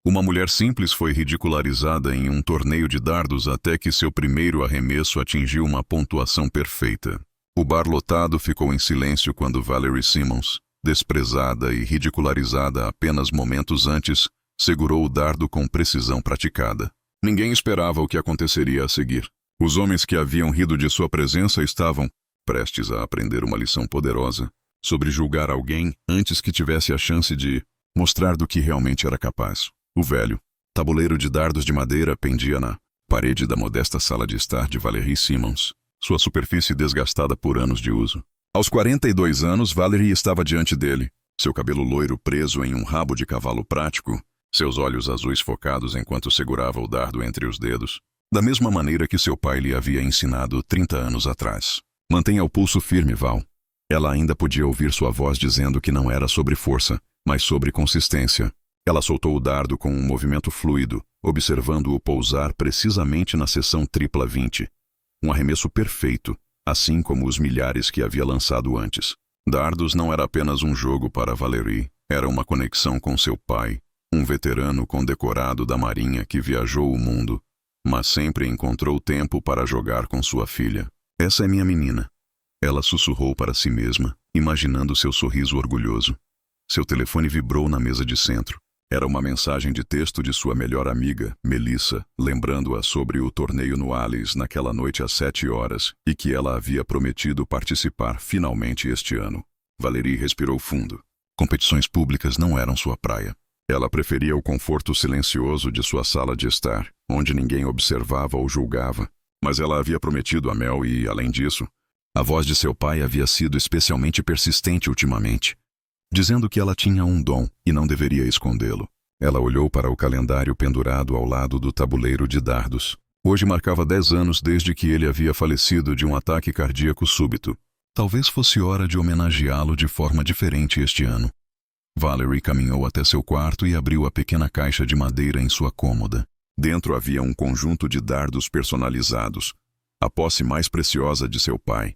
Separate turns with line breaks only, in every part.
Uma mulher simples foi ridicularizada em um torneio de dardos até que seu primeiro arremesso atingiu uma pontuação perfeita. O bar lotado ficou em silêncio quando Valerie Simmons, desprezada e ridicularizada apenas momentos antes, segurou o dardo com precisão praticada. Ninguém esperava o que aconteceria a seguir. Os homens que haviam rido de sua presença estavam prestes a aprender uma lição poderosa sobre julgar alguém antes que tivesse a chance de mostrar do que realmente era capaz. O velho tabuleiro de dardos de madeira pendia na parede da modesta sala de estar de Valerie Simmons, sua superfície desgastada por anos de uso. Aos 42 anos, Valerie estava diante dele, seu cabelo loiro preso em um rabo de cavalo prático, seus olhos azuis focados enquanto segurava o dardo entre os dedos, da mesma maneira que seu pai lhe havia ensinado 30 anos atrás. Mantenha o pulso firme, Val. Ela ainda podia ouvir sua voz dizendo que não era sobre força, mas sobre consistência. Ela soltou o dardo com um movimento fluido, observando-o pousar precisamente na seção tripla 20. Um arremesso perfeito, assim como os milhares que havia lançado antes. Dardos não era apenas um jogo para Valerie, era uma conexão com seu pai, um veterano condecorado da Marinha que viajou o mundo, mas sempre encontrou tempo para jogar com sua filha. Essa é minha menina. Ela sussurrou para si mesma, imaginando seu sorriso orgulhoso. Seu telefone vibrou na mesa de centro. Era uma mensagem de texto de sua melhor amiga, Melissa, lembrando-a sobre o torneio no Alice naquela noite às 7 horas e que ela havia prometido participar finalmente este ano. Valerie respirou fundo. Competições públicas não eram sua praia. Ela preferia o conforto silencioso de sua sala de estar, onde ninguém observava ou julgava. Mas ela havia prometido a Mel e, além disso, a voz de seu pai havia sido especialmente persistente ultimamente, dizendo que ela tinha um dom e não deveria escondê-lo. Ela olhou para o calendário pendurado ao lado do tabuleiro de dardos. Hoje marcava 10 anos desde que ele havia falecido de um ataque cardíaco súbito. Talvez fosse hora de homenageá-lo de forma diferente este ano. Valerie caminhou até seu quarto e abriu a pequena caixa de madeira em sua cômoda. Dentro havia um conjunto de dardos personalizados, a posse mais preciosa de seu pai,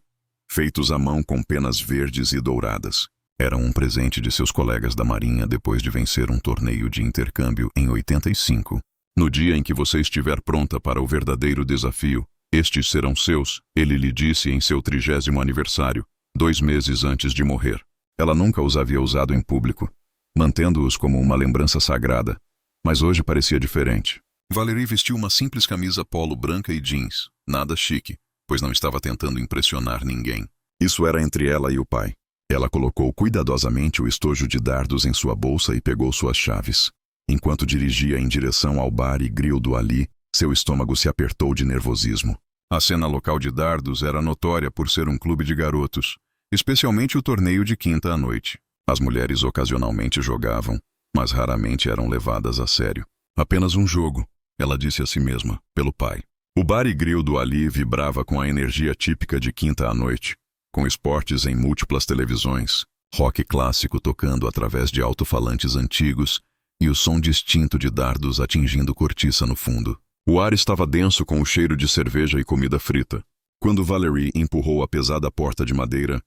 feitos à mão com penas verdes e douradas. Eram um presente de seus colegas da Marinha depois de vencer um torneio de intercâmbio em 85. No dia em que você estiver pronta para o verdadeiro desafio, estes serão seus, ele lhe disse em seu 30º aniversário, 2 meses antes de morrer. Ela nunca os havia usado em público, mantendo-os como uma lembrança sagrada, mas hoje parecia diferente. Valerie vestiu uma simples camisa polo branca e jeans, nada chique, pois não estava tentando impressionar ninguém. Isso era entre ela e o pai. Ela colocou cuidadosamente o estojo de dardos em sua bolsa e pegou suas chaves. Enquanto dirigia em direção ao bar e grill do Ali, seu estômago se apertou de nervosismo. A cena local de dardos era notória por ser um clube de garotos, especialmente o torneio de quinta à noite. As mulheres ocasionalmente jogavam, mas raramente eram levadas a sério. Apenas um jogo, ela disse a si mesma, pelo pai. O bar e grill do Ali vibrava com a energia típica de quinta à noite, com esportes em múltiplas televisões, rock clássico tocando através de alto-falantes antigos e o som distinto de dardos atingindo cortiça no fundo. O ar estava denso com o cheiro de cerveja e comida frita. Quando Valerie empurrou a pesada porta de madeira,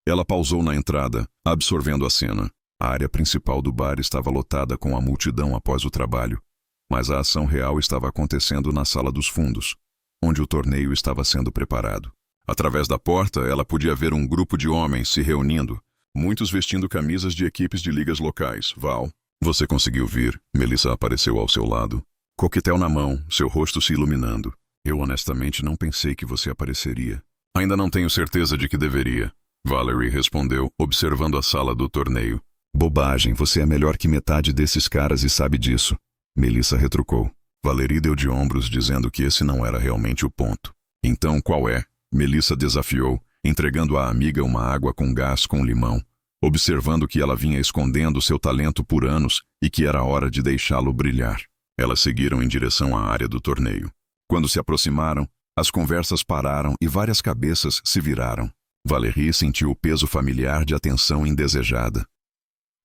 ela pausou na entrada, absorvendo a cena. A área principal do bar estava lotada com a multidão após o trabalho, mas a ação real estava acontecendo na sala dos fundos, onde o torneio estava sendo preparado. Através da porta, ela podia ver um grupo de homens se reunindo, muitos vestindo camisas de equipes de ligas locais. Val, você conseguiu vir? Melissa apareceu ao seu lado, coquetel na mão, seu rosto se iluminando. Eu honestamente não pensei que você apareceria. Ainda não tenho certeza de que deveria, Valerie respondeu, observando a sala do torneio. Bobagem, você é melhor que metade desses caras e sabe disso, Melissa retrucou. Valerie deu de ombros dizendo que esse não era realmente o ponto. Então qual é? Melissa desafiou, entregando à amiga uma água com gás com limão, observando que ela vinha escondendo seu talento por anos e que era hora de deixá-lo brilhar. Elas seguiram em direção à área do torneio. Quando se aproximaram, as conversas pararam e várias cabeças se viraram. Valerie sentiu o peso familiar de atenção indesejada.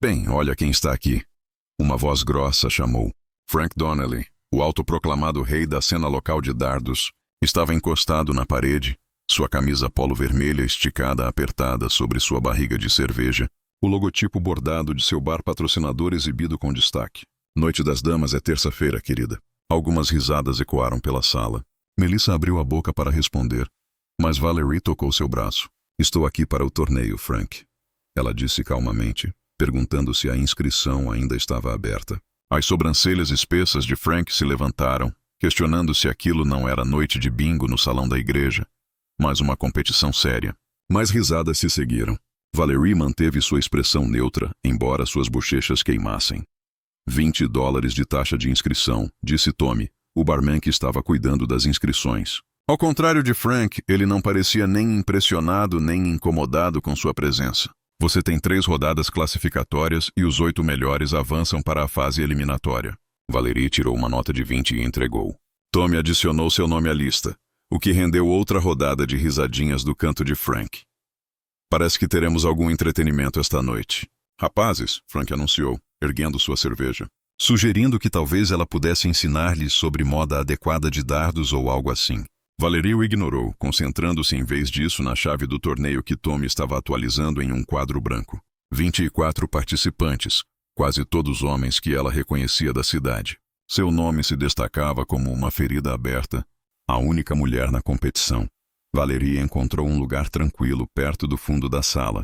Bem, olha quem está aqui. Uma voz grossa chamou. Frank Donnelly, o autoproclamado rei da cena local de dardos, estava encostado na parede, sua camisa polo vermelha esticada apertada sobre sua barriga de cerveja, o logotipo bordado de seu bar patrocinador exibido com destaque. Noite das damas é terça-feira, querida. Algumas risadas ecoaram pela sala. Melissa abriu a boca para responder, mas Valerie tocou seu braço. Estou aqui para o torneio, Frank. Ela disse calmamente, perguntando se a inscrição ainda estava aberta. As sobrancelhas espessas de Frank se levantaram, questionando se aquilo não era noite de bingo no salão da igreja, mas uma competição séria. Mais risadas se seguiram. Valerie manteve sua expressão neutra, embora suas bochechas queimassem. $20 de taxa de inscrição, disse Tommy, o barman que estava cuidando das inscrições. Ao contrário de Frank, ele não parecia nem impressionado nem incomodado com sua presença. Você tem 3 rodadas classificatórias e os 8 melhores avançam para a fase eliminatória. Valerie tirou uma nota de 20 e entregou. Tommy adicionou seu nome à lista, o que rendeu outra rodada de risadinhas do canto de Frank. Parece que teremos algum entretenimento esta noite. Rapazes, Frank anunciou, erguendo sua cerveja, sugerindo que talvez ela pudesse ensinar-lhes sobre moda adequada de dardos ou algo assim. Valerie o ignorou, concentrando-se em vez disso na chave do torneio que Tommy estava atualizando em um quadro branco. 24 participantes, quase todos homens que ela reconhecia da cidade. Seu nome se destacava como uma ferida aberta, a única mulher na competição. Valerie encontrou um lugar tranquilo perto do fundo da sala,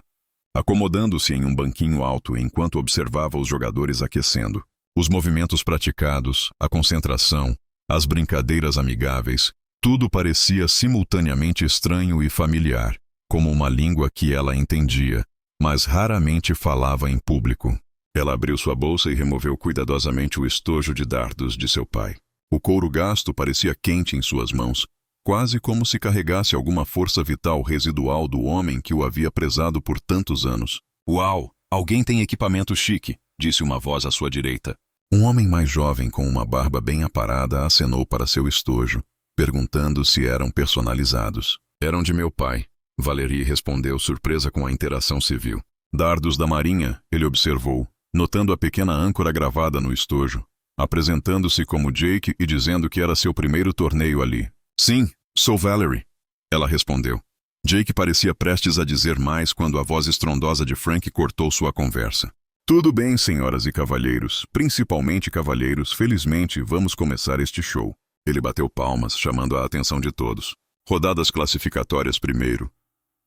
acomodando-se em um banquinho alto enquanto observava os jogadores aquecendo. Os movimentos praticados, a concentração, as brincadeiras amigáveis, tudo parecia simultaneamente estranho e familiar, como uma língua que ela entendia, mas raramente falava em público. Ela abriu sua bolsa e removeu cuidadosamente o estojo de dardos de seu pai. O couro gasto parecia quente em suas mãos, quase como se carregasse alguma força vital residual do homem que o havia prezado por tantos anos. Uau! Alguém tem equipamento chique, disse uma voz à sua direita. Um homem mais jovem com uma barba bem aparada acenou para seu estojo, perguntando se eram personalizados. Eram de meu pai. Valerie respondeu, surpresa com a interação civil. Dardos da Marinha, ele observou, notando a pequena âncora gravada no estojo, apresentando-se como Jake e dizendo que era seu primeiro torneio ali. Sim, sou Valerie, ela respondeu. Jake parecia prestes a dizer mais quando a voz estrondosa de Frank cortou sua conversa. Tudo bem, senhoras e cavalheiros, principalmente cavalheiros, felizmente vamos começar este show. Ele bateu palmas, chamando a atenção de todos. Rodadas classificatórias primeiro.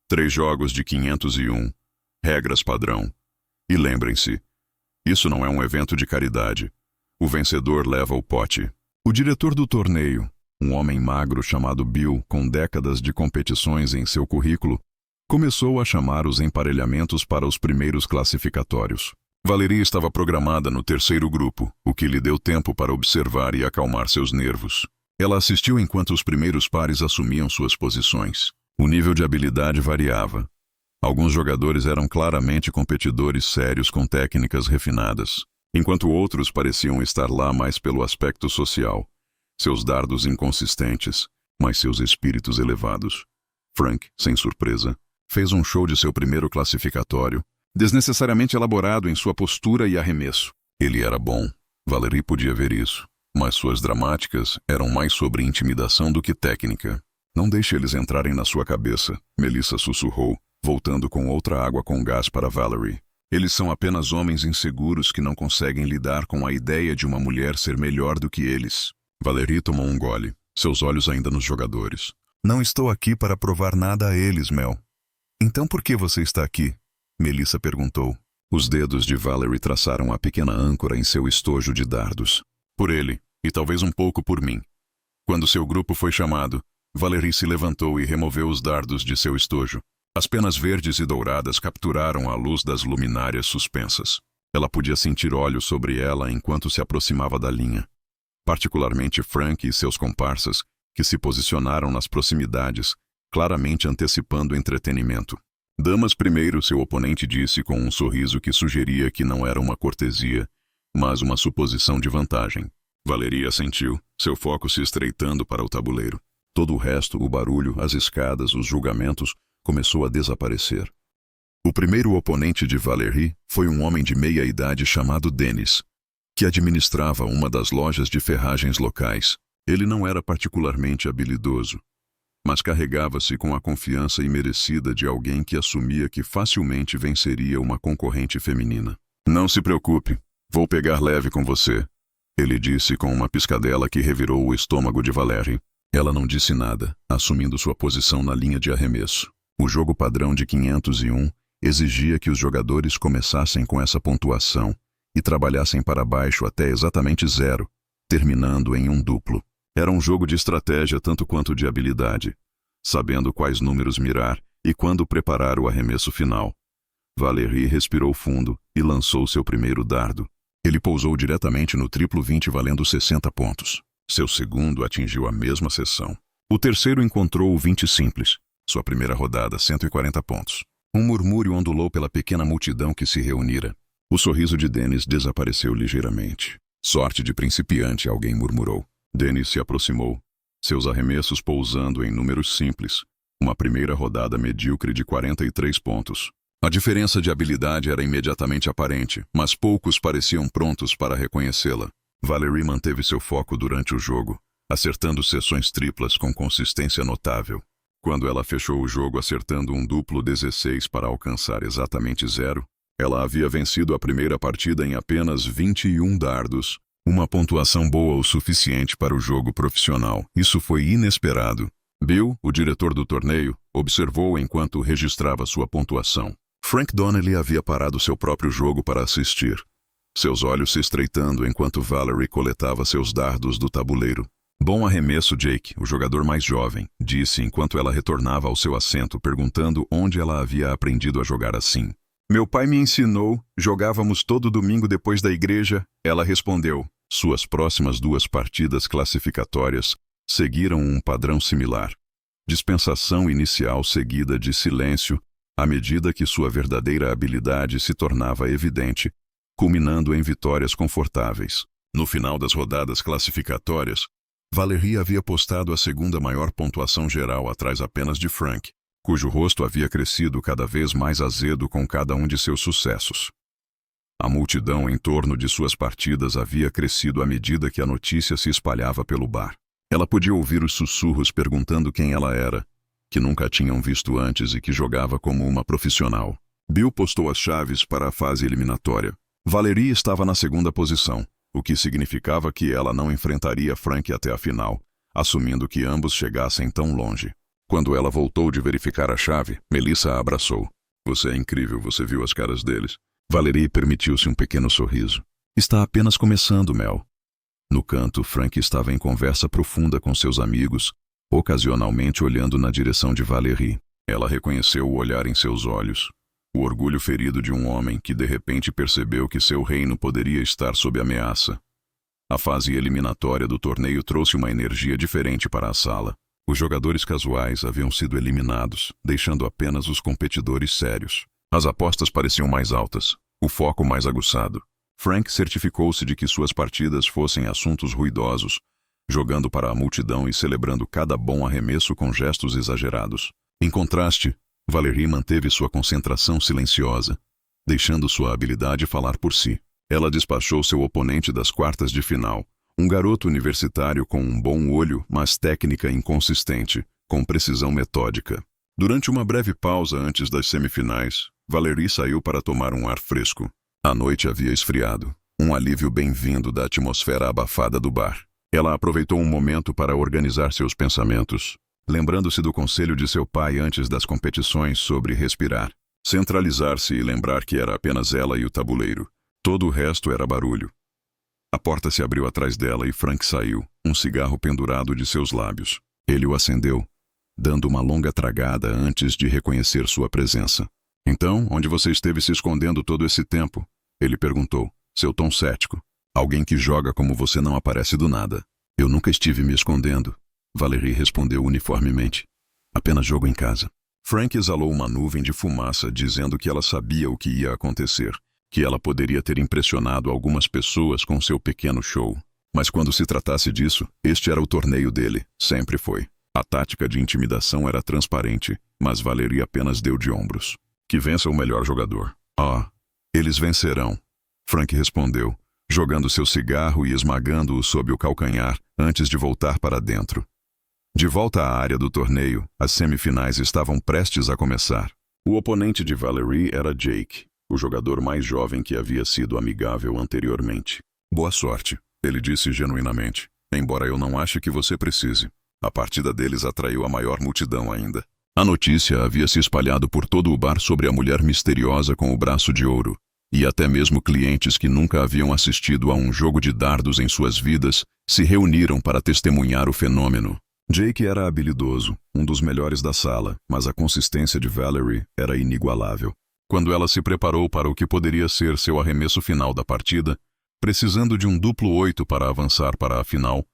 3 jogos de 501. Regras padrão. E lembrem-se, isso não é um evento de caridade. O vencedor leva o pote. O diretor do torneio, um homem magro chamado Bill, com décadas de competições em seu currículo, começou a chamar os emparelhamentos para os primeiros classificatórios. Valerie estava programada no 3º grupo, o que lhe deu tempo para observar e acalmar seus nervos. Ela assistiu enquanto os primeiros pares assumiam suas posições. O nível de habilidade variava. Alguns jogadores eram claramente competidores sérios com técnicas refinadas, enquanto outros pareciam estar lá mais pelo aspecto social. Seus dardos inconsistentes, mas seus espíritos elevados. Frank, sem surpresa, fez um show de seu primeiro classificatório, desnecessariamente elaborado em sua postura e arremesso. Ele era bom. Valerie podia ver isso, mas suas dramáticas eram mais sobre intimidação do que técnica. Não deixe eles entrarem na sua cabeça, Melissa sussurrou, voltando com outra água com gás para Valerie. Eles são apenas homens inseguros que não conseguem lidar com a ideia de uma mulher ser melhor do que eles. Valerie tomou um gole, seus olhos ainda nos jogadores. Não estou aqui para provar nada a eles, Mel. Então por que você está aqui? Melissa perguntou. Os dedos de Valerie traçaram a pequena âncora em seu estojo de dardos. Por ele, e talvez um pouco por mim. Quando seu grupo foi chamado, Valerie se levantou e removeu os dardos de seu estojo. As penas verdes e douradas capturaram a luz das luminárias suspensas. Ela podia sentir olhos sobre ela enquanto se aproximava da linha. Particularmente Frank e seus comparsas, que se posicionaram nas proximidades, claramente antecipando o entretenimento. Damas primeiro, seu oponente disse com um sorriso que sugeria que não era uma cortesia, mas uma suposição de vantagem. Valerie assentiu, seu foco se estreitando para o tabuleiro. Todo o resto, o barulho, as escadas, os julgamentos, começou a desaparecer. O primeiro oponente de Valerie foi um homem de meia-idade chamado Dennis, que administrava uma das lojas de ferragens locais. Ele não era particularmente habilidoso, mas carregava-se com a confiança imerecida de alguém que assumia que facilmente venceria uma concorrente feminina. Não se preocupe, vou pegar leve com você, Ele disse com uma piscadela que revirou o estômago de Valerie. Ela não disse nada, assumindo sua posição na linha de arremesso. O jogo padrão de 501 exigia que os jogadores começassem com essa pontuação e trabalhassem para baixo até exatamente 0, terminando em um duplo. Era um jogo de estratégia tanto quanto de habilidade, sabendo quais números mirar e quando preparar o arremesso final. Valerie respirou fundo e lançou seu primeiro dardo. Ele pousou diretamente no triplo 20 valendo 60 pontos. Seu segundo atingiu a mesma seção. O terceiro encontrou o 20 simples. Sua primeira rodada, 140 pontos. Um murmúrio ondulou pela pequena multidão que se reunira. O sorriso de Dennis desapareceu ligeiramente. Sorte de principiante, alguém murmurou. Dennis se aproximou, seus arremessos pousando em números simples. Uma primeira rodada medíocre de 43 pontos. A diferença de habilidade era imediatamente aparente, mas poucos pareciam prontos para reconhecê-la. Valerie manteve seu foco durante o jogo, acertando sessões triplas com consistência notável. Quando ela fechou o jogo acertando um duplo 16 para alcançar exatamente 0, ela havia vencido a primeira partida em apenas 21 dardos, uma pontuação boa o suficiente para o jogo profissional. Isso foi inesperado. Bill, o diretor do torneio, observou enquanto registrava sua pontuação. Frank Donnelly havia parado seu próprio jogo para assistir, seus olhos se estreitando enquanto Valerie coletava seus dardos do tabuleiro. Bom arremesso, Jake, o jogador mais jovem, disse enquanto ela retornava ao seu assento, perguntando onde ela havia aprendido a jogar assim. Meu pai me ensinou, jogávamos todo domingo depois da igreja, ela respondeu. Suas próximas 2 partidas classificatórias seguiram um padrão similar. Dispensação inicial seguida de silêncio, à medida que sua verdadeira habilidade se tornava evidente, culminando em vitórias confortáveis. No final das rodadas classificatórias, Valerie havia postado a segunda maior pontuação geral atrás apenas de Frank, cujo rosto havia crescido cada vez mais azedo com cada um de seus sucessos. A multidão em torno de suas partidas havia crescido à medida que a notícia se espalhava pelo bar. Ela podia ouvir os sussurros perguntando quem ela era, que nunca a tinham visto antes e que jogava como uma profissional. Bill postou as chaves para a fase eliminatória. Valerie estava na segunda posição, o que significava que ela não enfrentaria Frank até a final, assumindo que ambos chegassem tão longe. Quando ela voltou de verificar a chave, Melissa a abraçou. Você é incrível, você viu as caras deles? Valerie permitiu-se um pequeno sorriso. Está apenas começando, Mel. No canto, Frank estava em conversa profunda com seus amigos, ocasionalmente olhando na direção de Valerie. Ela reconheceu o olhar em seus olhos, o orgulho ferido de um homem que de repente percebeu que seu reino poderia estar sob ameaça. A fase eliminatória do torneio trouxe uma energia diferente para a sala. Os jogadores casuais haviam sido eliminados, deixando apenas os competidores sérios. As apostas pareciam mais altas, o foco mais aguçado. Frank certificou-se de que suas partidas fossem assuntos ruidosos, jogando para a multidão e celebrando cada bom arremesso com gestos exagerados. Em contraste, Valerie manteve sua concentração silenciosa, deixando sua habilidade falar por si. Ela despachou seu oponente das quartas de final, um garoto universitário com um bom olho, mas técnica inconsistente, com precisão metódica. Durante uma breve pausa antes das semifinais, Valerie saiu para tomar um ar fresco. A noite havia esfriado, um alívio bem-vindo da atmosfera abafada do bar. Ela aproveitou um momento para organizar seus pensamentos, lembrando-se do conselho de seu pai antes das competições sobre respirar, centralizar-se e lembrar que era apenas ela e o tabuleiro. Todo o resto era barulho. A porta se abriu atrás dela e Frank saiu, um cigarro pendurado de seus lábios. Ele o acendeu, dando uma longa tragada antes de reconhecer sua presença. Então, onde você esteve se escondendo todo esse tempo? Ele perguntou, seu tom cético. Alguém que joga como você não aparece do nada. Eu nunca estive me escondendo. Valerie respondeu uniformemente. Apenas jogo em casa. Frank exalou uma nuvem de fumaça, dizendo que ela sabia o que ia acontecer, que ela poderia ter impressionado algumas pessoas com seu pequeno show. Mas quando se tratasse disso, este era o torneio dele, sempre foi. A tática de intimidação era transparente, mas Valerie apenas deu de ombros. Que vença o melhor jogador. Ah, eles vencerão. Frank respondeu, jogando seu cigarro e esmagando-o sob o calcanhar antes de voltar para dentro. De volta à área do torneio, as semifinais estavam prestes a começar. O oponente de Valerie era Jake, o jogador mais jovem que havia sido amigável anteriormente. Boa sorte, ele disse genuinamente, embora eu não ache que você precise. A partida deles atraiu a maior multidão ainda. A notícia havia se espalhado por todo o bar sobre a mulher misteriosa com o braço de ouro, e até mesmo clientes que nunca haviam assistido a um jogo de dardos em suas vidas se reuniram para testemunhar o fenômeno. Jake era habilidoso, um dos melhores da sala, mas a consistência de Valerie era inigualável. Quando ela se preparou para o que poderia ser seu arremesso final da partida, precisando de um duplo 8 para avançar para a final,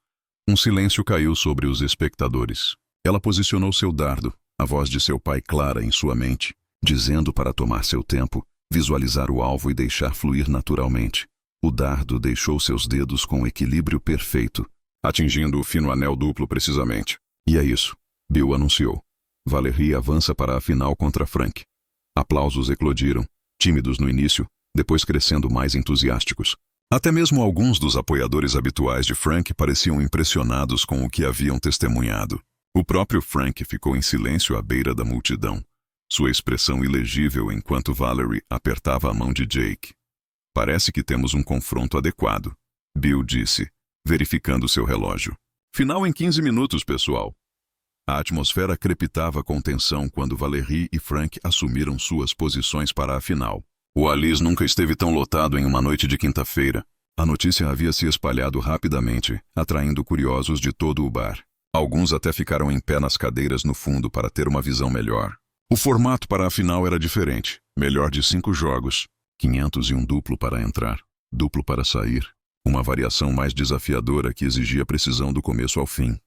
um silêncio caiu sobre os espectadores. Ela posicionou seu dardo, a voz de seu pai clara em sua mente, dizendo para tomar seu tempo, visualizar o alvo e deixar fluir naturalmente. O dardo deixou seus dedos com o equilíbrio perfeito, atingindo o fino anel duplo precisamente. E é isso, Bill anunciou. Valerie avança para a final contra Frank. Aplausos eclodiram, tímidos no início, depois crescendo mais entusiásticos. Até mesmo alguns dos apoiadores habituais de Frank pareciam impressionados com o que haviam testemunhado. O próprio Frank ficou em silêncio à beira da multidão, sua expressão ilegível enquanto Valerie apertava a mão de Jake. Parece que temos um confronto adequado, Bill disse, verificando seu relógio. Final em 15 minutos, pessoal. A atmosfera crepitava com tensão quando Valerie e Frank assumiram suas posições para a final. O Alice nunca esteve tão lotado em uma noite de quinta-feira. A notícia havia se espalhado rapidamente, atraindo curiosos de todo o bar. Alguns até ficaram em pé nas cadeiras no fundo para ter uma visão melhor. O formato para a final era diferente. Melhor de 5 jogos. 501 duplo para entrar, duplo para sair. Uma variação mais desafiadora que exigia precisão do começo ao fim.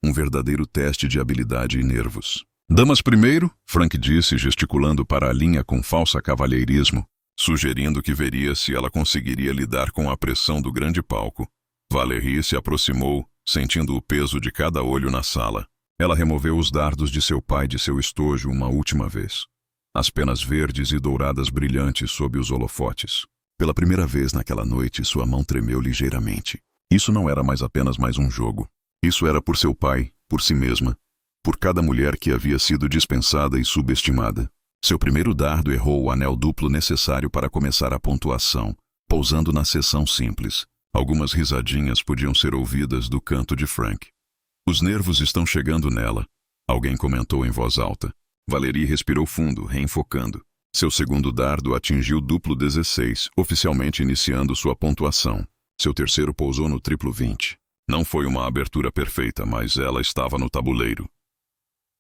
Um verdadeiro teste de habilidade e nervos. Damas primeiro, Frank disse, gesticulando para a linha com falsa cavalheirismo, sugerindo que veria se ela conseguiria lidar com a pressão do grande palco. Valerie se aproximou, sentindo o peso de cada olho na sala. Ela removeu os dardos de seu pai de seu estojo uma última vez. As penas verdes e douradas brilhantes sob os holofotes. Pela primeira vez naquela noite, sua mão tremeu ligeiramente. Isso não era mais apenas mais um jogo. Isso era por seu pai, por si mesma, por cada mulher que havia sido dispensada e subestimada. Seu primeiro dardo errou o anel duplo necessário para começar a pontuação, pousando na seção simples. Algumas risadinhas podiam ser ouvidas do canto de Frank. Os nervos estão chegando nela, alguém comentou em voz alta. Valerie respirou fundo, reenfocando. Seu segundo dardo atingiu duplo 16, oficialmente iniciando sua pontuação. Seu terceiro pousou no triplo 20. Não foi uma abertura perfeita, mas ela estava no tabuleiro.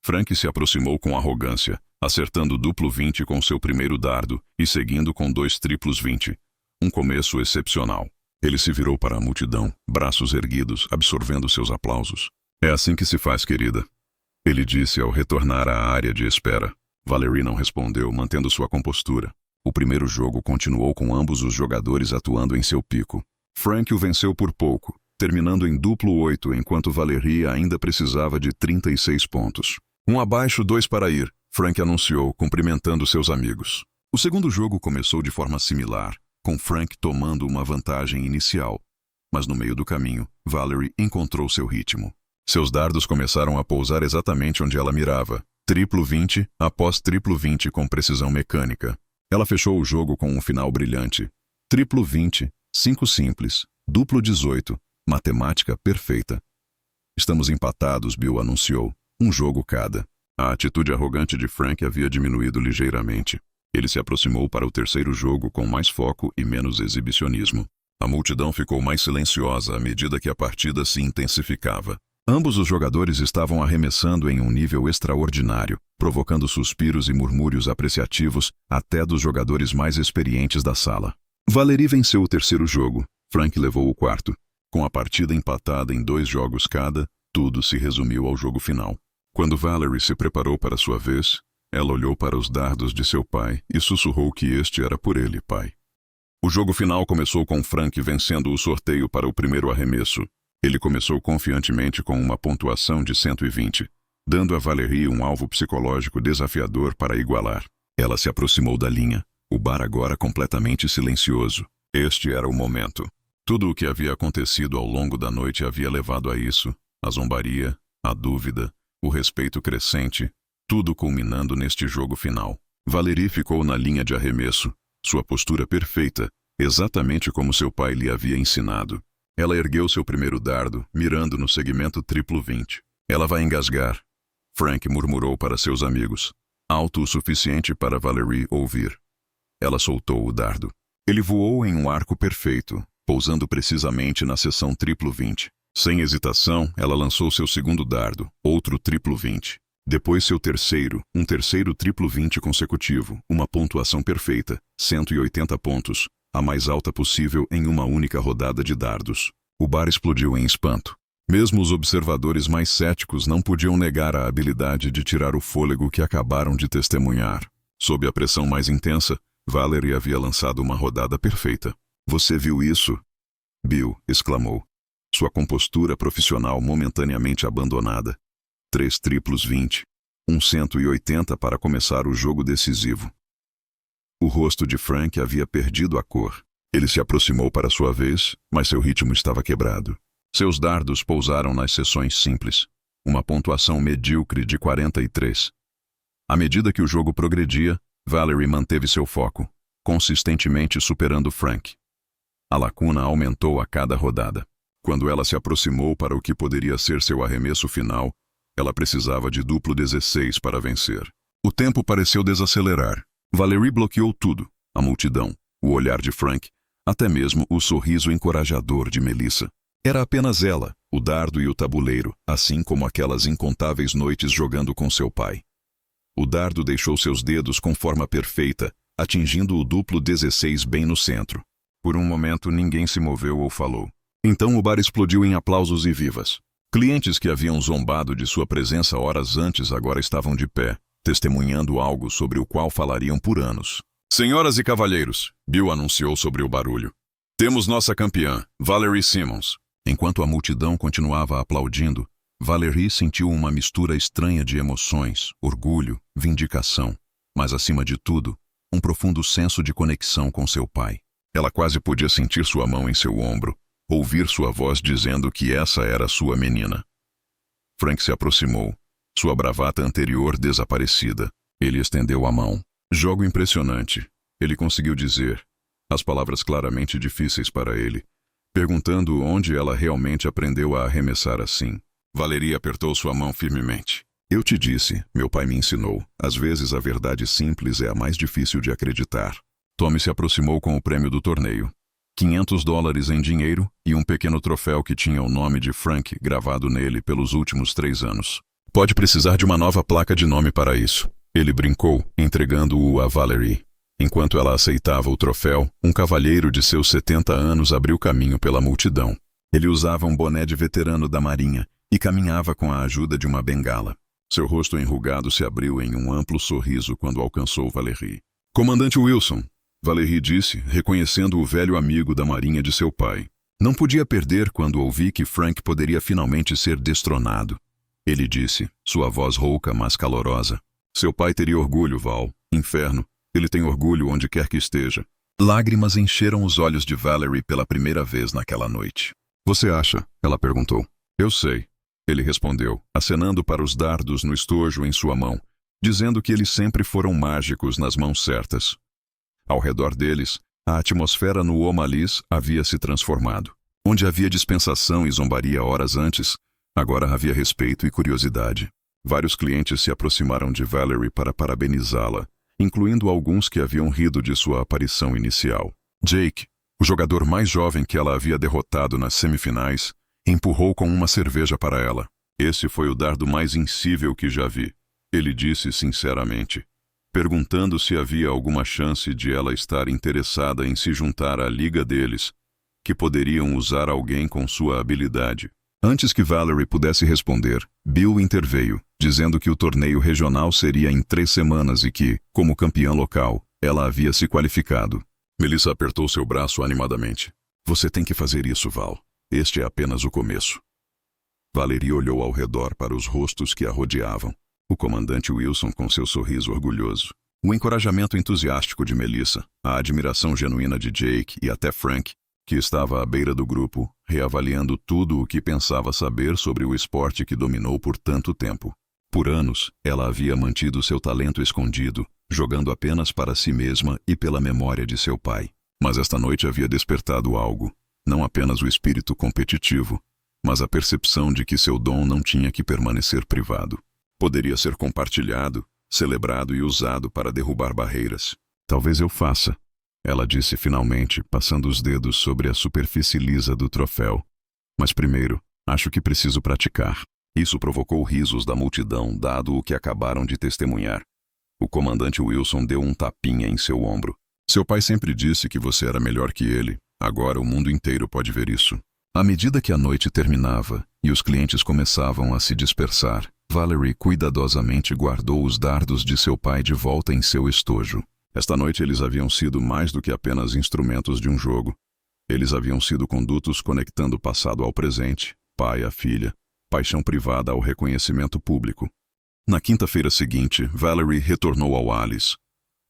Frank se aproximou com arrogância, acertando duplo 20 com seu primeiro dardo e seguindo com 2 triplos 20. Um começo excepcional. Ele se virou para a multidão, braços erguidos, absorvendo seus aplausos. É assim que se faz, querida. Ele disse ao retornar à área de espera. Valerie não respondeu, mantendo sua compostura. O primeiro jogo continuou com ambos os jogadores atuando em seu pico. Frank o venceu por pouco, terminando em duplo 8, enquanto Valerie ainda precisava de 36 pontos. Um abaixo, 2 para ir, Frank anunciou, cumprimentando seus amigos. O segundo jogo começou de forma similar, com Frank tomando uma vantagem inicial. Mas no meio do caminho, Valerie encontrou seu ritmo. Seus dardos começaram a pousar exatamente onde ela mirava, triplo 20 após triplo 20 com precisão mecânica. Ela fechou o jogo com um final brilhante. Triplo 20, 5 simples, duplo 18, matemática perfeita. Estamos empatados, Bill anunciou. Um jogo cada. A atitude arrogante de Frank havia diminuído ligeiramente. Ele se aproximou para o terceiro jogo com mais foco e menos exibicionismo. A multidão ficou mais silenciosa à medida que a partida se intensificava. Ambos os jogadores estavam arremessando em um nível extraordinário, provocando suspiros e murmúrios apreciativos até dos jogadores mais experientes da sala. Valerie venceu o terceiro jogo. Frank levou o quarto. Com a partida empatada em 2 jogos cada, tudo se resumiu ao jogo final. Quando Valerie se preparou para sua vez, ela olhou para os dardos de seu pai e sussurrou que este era por ele, pai. O jogo final começou com Frank vencendo o sorteio para o primeiro arremesso. Ele começou confiantemente com uma pontuação de 120, dando a Valerie um alvo psicológico desafiador para igualar. Ela se aproximou da linha, o bar agora completamente silencioso. Este era o momento. Tudo o que havia acontecido ao longo da noite havia levado a isso, a zombaria, a dúvida, o respeito crescente, tudo culminando neste jogo final. Valerie ficou na linha de arremesso, sua postura perfeita, exatamente como seu pai lhe havia ensinado. Ela ergueu seu primeiro dardo, mirando no segmento triplo 20. Ela vai engasgar, Frank murmurou para seus amigos, alto o suficiente para Valerie ouvir. Ela soltou o dardo. Ele voou em um arco perfeito, pousando precisamente na seção triplo 20. Sem hesitação, ela lançou seu segundo dardo, outro triplo 20. Depois seu terceiro, um terceiro triplo 20 consecutivo, uma pontuação perfeita, 180 pontos, a mais alta possível em uma única rodada de dardos. O bar explodiu em espanto. Mesmo os observadores mais céticos não podiam negar a habilidade de tirar o fôlego que acabaram de testemunhar. Sob a pressão mais intensa, Valerie havia lançado uma rodada perfeita. Você viu isso? Bill exclamou. Sua compostura profissional momentaneamente abandonada. 3 triplos 20. 180 para começar o jogo decisivo. O rosto de Frank havia perdido a cor. Ele se aproximou para sua vez, mas seu ritmo estava quebrado. Seus dardos pousaram nas seções simples. Uma pontuação medíocre de 43. À medida que o jogo progredia, Valerie manteve seu foco, consistentemente superando Frank. A lacuna aumentou a cada rodada. Quando ela se aproximou para o que poderia ser seu arremesso final, ela precisava de duplo 16 para vencer. O tempo pareceu desacelerar. Valerie bloqueou tudo, a multidão, o olhar de Frank, até mesmo o sorriso encorajador de Melissa. Era apenas ela, o dardo e o tabuleiro, assim como aquelas incontáveis noites jogando com seu pai. O dardo deixou seus dedos com forma perfeita, atingindo o duplo 16 bem no centro. Por um momento ninguém se moveu ou falou. Então o bar explodiu em aplausos e vivas. Clientes que haviam zombado de sua presença horas antes agora estavam de pé, testemunhando algo sobre o qual falariam por anos. Senhoras e cavalheiros, Bill anunciou sobre o barulho. Temos nossa campeã, Valerie Simmons. Enquanto a multidão continuava aplaudindo, Valerie sentiu uma mistura estranha de emoções, orgulho, vindicação, mas acima de tudo, um profundo senso de conexão com seu pai. Ela quase podia sentir sua mão em seu ombro, ouvir sua voz dizendo que essa era sua menina. Frank se aproximou, sua bravata anterior desaparecida. Ele estendeu a mão. Jogo impressionante, ele conseguiu dizer, as palavras claramente difíceis para ele, perguntando onde ela realmente aprendeu a arremessar assim. Valerie apertou sua mão firmemente. Eu te disse, meu pai me ensinou, às vezes a verdade simples é a mais difícil de acreditar. Tommy se aproximou com o prêmio do torneio. $500 em dinheiro e um pequeno troféu que tinha o nome de Frank gravado nele pelos últimos 3 anos. Pode precisar de uma nova placa de nome para isso. Ele brincou, entregando-o a Valerie. Enquanto ela aceitava o troféu, um cavalheiro de seus 70 anos abriu caminho pela multidão. Ele usava um boné de veterano da marinha e caminhava com a ajuda de uma bengala. Seu rosto enrugado se abriu em um amplo sorriso quando alcançou Valerie. Comandante Wilson, Valerie disse, reconhecendo o velho amigo da marinha de seu pai. Não podia perder quando ouvi que Frank poderia finalmente ser destronado. Ele disse, sua voz rouca mas calorosa. Seu pai teria orgulho, Val. Inferno. Ele tem orgulho onde quer que esteja. Lágrimas encheram os olhos de Valerie pela primeira vez naquela noite. Você acha? Ela perguntou. Eu sei. Ele respondeu, acenando para os dardos no estojo em sua mão, dizendo que eles sempre foram mágicos nas mãos certas. Ao redor deles, a atmosfera no Omalis havia se transformado. Onde havia dispensação e zombaria horas antes, agora havia respeito e curiosidade. Vários clientes se aproximaram de Valerie para parabenizá-la, incluindo alguns que haviam rido de sua aparição inicial. Jake, o jogador mais jovem que ela havia derrotado nas semifinais, empurrou com uma cerveja para ela. Esse foi o dardo mais insível que já vi, ele disse sinceramente, perguntando se havia alguma chance de ela estar interessada em se juntar à liga deles, que poderiam usar alguém com sua habilidade. Antes que Valerie pudesse responder, Bill interveio, dizendo que o torneio regional seria em 3 semanas e que, como campeã local, ela havia se qualificado. Melissa apertou seu braço animadamente. Você tem que fazer isso, Val. Este é apenas o começo. Valerie olhou ao redor para os rostos que a rodeavam. O comandante Wilson com seu sorriso orgulhoso. O encorajamento entusiástico de Melissa, a admiração genuína de Jake e até Frank, que estava à beira do grupo, reavaliando tudo o que pensava saber sobre o esporte que dominou por tanto tempo. Por anos, ela havia mantido seu talento escondido, jogando apenas para si mesma e pela memória de seu pai. Mas esta noite havia despertado algo. não apenas o espírito competitivo, mas a percepção de que seu dom não tinha que permanecer privado. Poderia ser compartilhado, celebrado e usado para derrubar barreiras. Talvez eu faça, ela disse finalmente, passando os dedos sobre a superfície lisa do troféu. Mas primeiro, acho que preciso praticar. Isso provocou risos da multidão, dado o que acabaram de testemunhar. O comandante Wilson deu um tapinha em seu ombro. Seu pai sempre disse que você era melhor que ele. Agora o mundo inteiro pode ver isso. À medida que a noite terminava e os clientes começavam a se dispersar, Valerie cuidadosamente guardou os dardos de seu pai de volta em seu estojo. Esta noite eles haviam sido mais do que apenas instrumentos de um jogo. Eles haviam sido condutos conectando o passado ao presente, pai à filha, paixão privada ao reconhecimento público. Na quinta-feira seguinte, Valerie retornou ao Alice.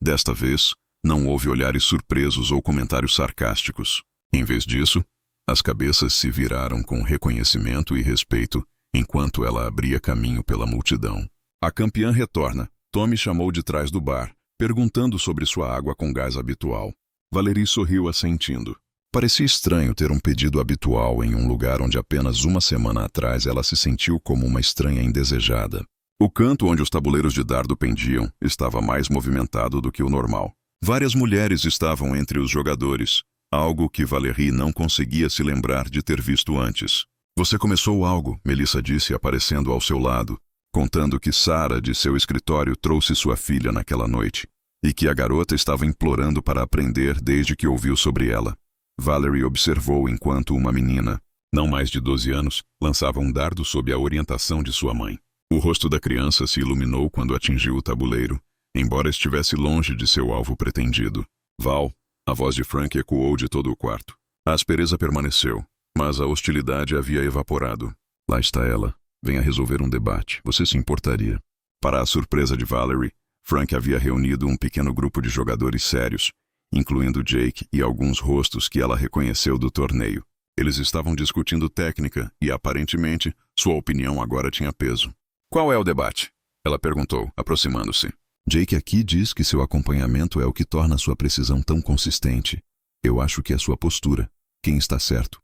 Desta vez, não houve olhares surpresos ou comentários sarcásticos. Em vez disso, as cabeças se viraram com reconhecimento e respeito, enquanto ela abria caminho pela multidão. A campeã retorna. Tommy chamou de trás do bar, perguntando sobre sua água com gás habitual. Valerie sorriu assentindo. Parecia estranho ter um pedido habitual em um lugar onde apenas uma semana atrás ela se sentiu como uma estranha indesejada. O canto onde os tabuleiros de dardo pendiam estava mais movimentado do que o normal. Várias mulheres estavam entre os jogadores, algo que Valerie não conseguia se lembrar de ter visto antes. Você começou algo, Melissa disse aparecendo ao seu lado, contando que Sarah de seu escritório trouxe sua filha naquela noite, e que a garota estava implorando para aprender desde que ouviu sobre ela. Valerie observou enquanto uma menina, não mais de 12 anos, lançava um dardo sob a orientação de sua mãe. O rosto da criança se iluminou quando atingiu o tabuleiro, embora estivesse longe de seu alvo pretendido. Val, a voz de Frank ecoou de todo o quarto. A aspereza permaneceu, mas a hostilidade havia evaporado. Lá está ela. Venha resolver um debate. Você se importaria? Para a surpresa de Valerie, Frank havia reunido um pequeno grupo de jogadores sérios, incluindo Jake e alguns rostos que ela reconheceu do torneio. Eles estavam discutindo técnica e, aparentemente, sua opinião agora tinha peso. Qual é o debate? Ela perguntou, aproximando-se. Jake aqui diz que seu acompanhamento é o que torna sua precisão tão consistente. Eu acho que é sua postura. Quem está certo?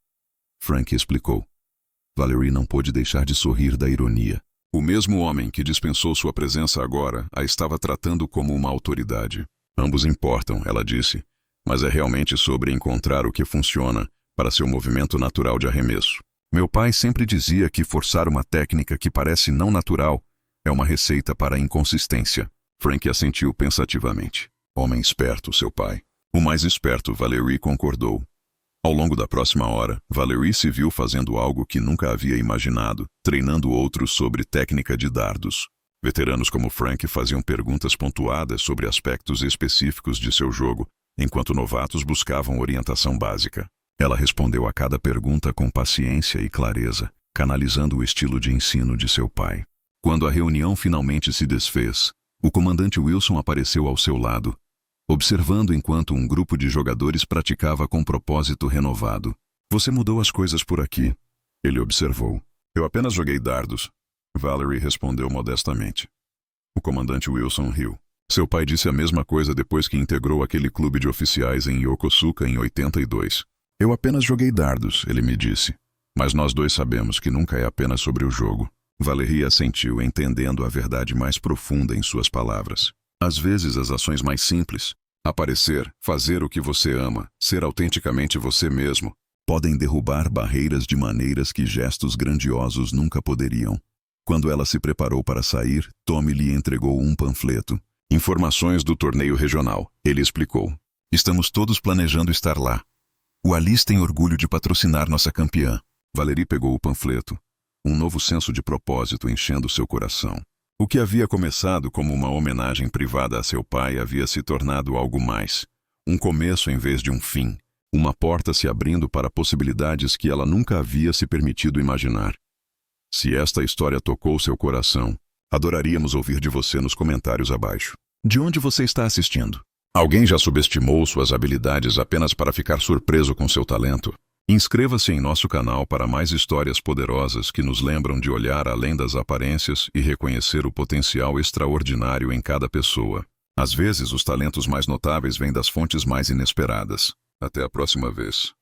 Frank explicou. Valerie não pôde deixar de sorrir da ironia. O mesmo homem que dispensou sua presença agora a estava tratando como uma autoridade. Ambos importam, ela disse, mas é realmente sobre encontrar o que funciona para seu movimento natural de arremesso. Meu pai sempre dizia que forçar uma técnica que parece não natural é uma receita para a inconsistência. Frank assentiu pensativamente. Homem esperto, seu pai. O mais esperto, Valerie concordou. Ao longo da próxima hora, Valerie se viu fazendo algo que nunca havia imaginado, treinando outros sobre técnica de dardos. Veteranos como Frank faziam perguntas pontuadas sobre aspectos específicos de seu jogo, enquanto novatos buscavam orientação básica. Ela respondeu a cada pergunta com paciência e clareza, canalizando o estilo de ensino de seu pai. Quando a reunião finalmente se desfez, o comandante Wilson apareceu ao seu lado, observando enquanto um grupo de jogadores praticava com propósito renovado. Você mudou as coisas por aqui, ele observou. Eu apenas joguei dardos, Valerie respondeu modestamente. O comandante Wilson riu. Seu pai disse a mesma coisa depois que integrou aquele clube de oficiais em Yokosuka em 82. Eu apenas joguei dardos, ele me disse. Mas nós dois sabemos que nunca é apenas sobre o jogo. Valerie assentiu, entendendo a verdade mais profunda em suas palavras. Às vezes as ações mais simples, aparecer, fazer o que você ama, ser autenticamente você mesmo, podem derrubar barreiras de maneiras que gestos grandiosos nunca poderiam. Quando ela se preparou para sair, Tommy lhe entregou um panfleto. Informações do torneio regional, ele explicou. Estamos todos planejando estar lá. O Alice tem orgulho de patrocinar nossa campeã. Valerie pegou o panfleto. Um novo senso de propósito enchendo seu coração. O que havia começado como uma homenagem privada a seu pai havia se tornado algo mais. Um começo em vez de um fim. Uma porta se abrindo para possibilidades que ela nunca havia se permitido imaginar. Se esta história tocou seu coração, adoraríamos ouvir de você nos comentários abaixo. De onde você está assistindo? Alguém já subestimou suas habilidades apenas para ficar surpreso com seu talento? Inscreva-se em nosso canal para mais histórias poderosas que nos lembram de olhar além das aparências e reconhecer o potencial extraordinário em cada pessoa. Às vezes, os talentos mais notáveis vêm das fontes mais inesperadas. Até a próxima vez.